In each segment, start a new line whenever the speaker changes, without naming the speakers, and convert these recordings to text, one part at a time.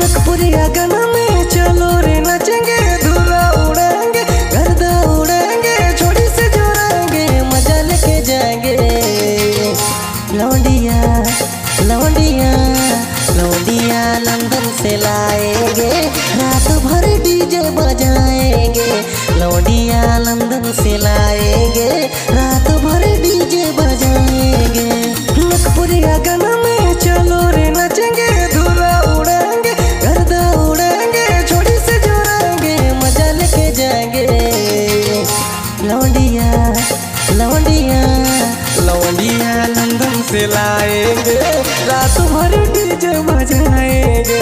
नकपुरिया गाना में चलो रे नाचेंगे, धुरा उड़ाएंगे, गर्दा उड़ाएंगे, छोड़ी से जोड़ाएंगे, मजा लेके जाएंगे। लौंडिया लौंडिया लौंडिया लंदन से लाएंगे, रात भर डीजे बजाएंगे। लौंडिया लंदन से लाएंगे, रात भर डीजे बजाएंगे। नकपुरिया गाना में चलो रे नाचेंगे, धुरा उड़ाएंगे, गर्दा उड़ाएंगे, छोड़ी से जोड़ाएंगे, मजा लेके जाएंगे। लौंडिया लौंडिया लौंडिया लंदन से लाएंगे, रात भर डीजे बजाएंगे।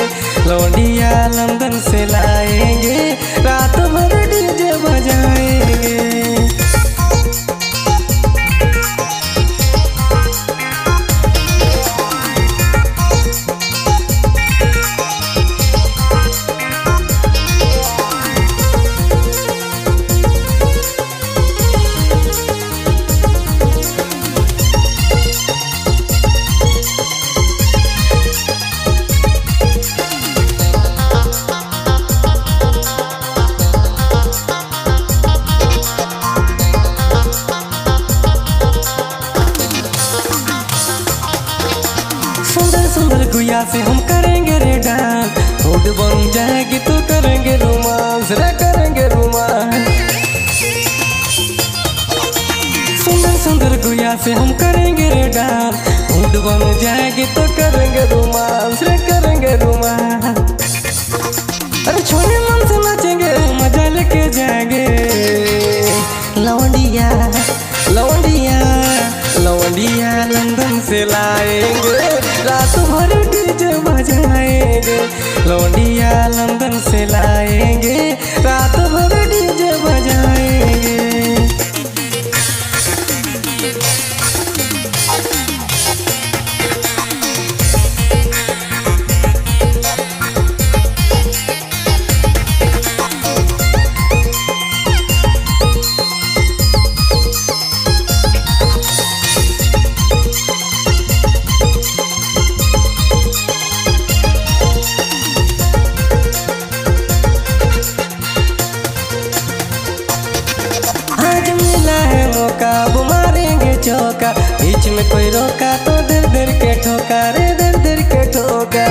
लौंडिया लंदन से लाएंगे, रात भर डीजे बजाएंगे। सुंदर सुंदर गुया से हम करेंगे रे डांस, मूड बन जाएगी तो करेंगे रोमांस रे, करेंगे रोमांस। सुंदर सुंदर गुया से हम करेंगे रे डांस, मूड बन जाएगी तो करेंगे रोमांस रे, करेंगे रोमांस। अरे छोड़े मन से नाचेंगे, मजा लेके जाएंगे। लौंडिया लौंडिया लौंडिया लंदन से लाएंगे, रात भर डीजे बजाएंगे। लौंडिया लंदन से लाएंगे, रात भर डीजे बजाएंगे। अब मारेंगे चौका, बीच में कोई रोका तो दिल दिल के ठोका रे, दिल दिल के ठोका।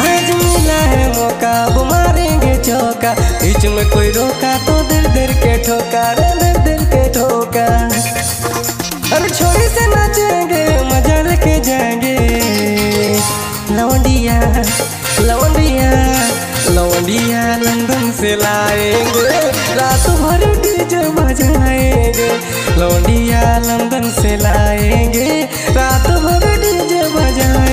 आज मिला है मौका, अब मारेंगे चौका, बीच में कोई रोका तो दिल दिल के ठोका रे, दिल दिल के ठोका। अरे छोड़ी से नाचेंगे, मजा लेके जाएंगे। लौंडिया लौंडिया लौंडिया लंदन से लाएंगे, रात भर डीजे बजाएंगे। लौंडिया लंदन से लाएंगे, रात भर डीजे बजाएंगे।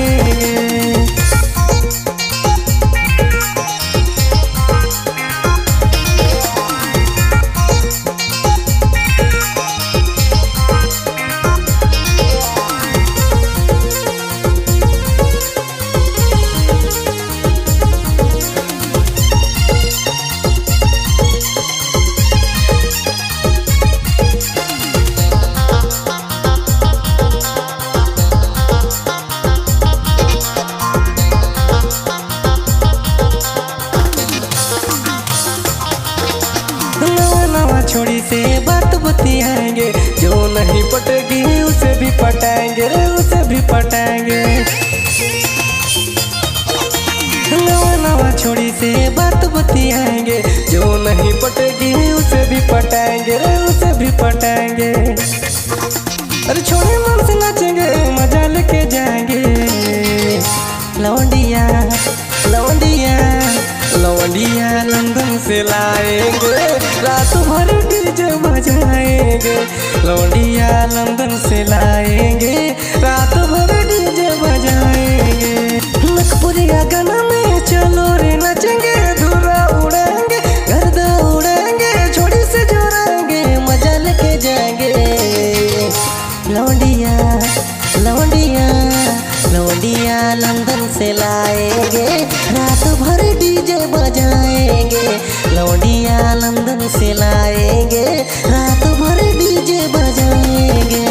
छोड़ी से बात बतियाएंगे, जो नहीं पटेगी उसे भी पटाएंगे रे, उसे भी पटाएंगे। नवा नवा छोड़ी से बात बतियाएंगे, जो नहीं पटेगी उसे भी पटाएंगे रे, उसे भी पटाएंगे। अरे छोड़े मन से नाचेंगे, मजा लेके जाएंगे। लौंडिया लौंडिया लौंडिया लंदन से लाएंगे, रात भर डीजे बजाएंगे। लौंडिया लंदन से लाएंगे, रात भर डीजे बजाएंगे। नकपुरिया गाना में चलो रे नाचेंगे, धुरा उड़ाएंगे, गर्दा उड़ाएंगे, छोड़ी से जोड़ाएंगे, मजा लेके जाएंगे। लौंडिया लौंडिया लौंडिया लंदन से लाएंगे, रात भर डीजे बजाएंगे। लौंडिया लंदन से लाएंगे, रात भर डीजे बजाएंगे।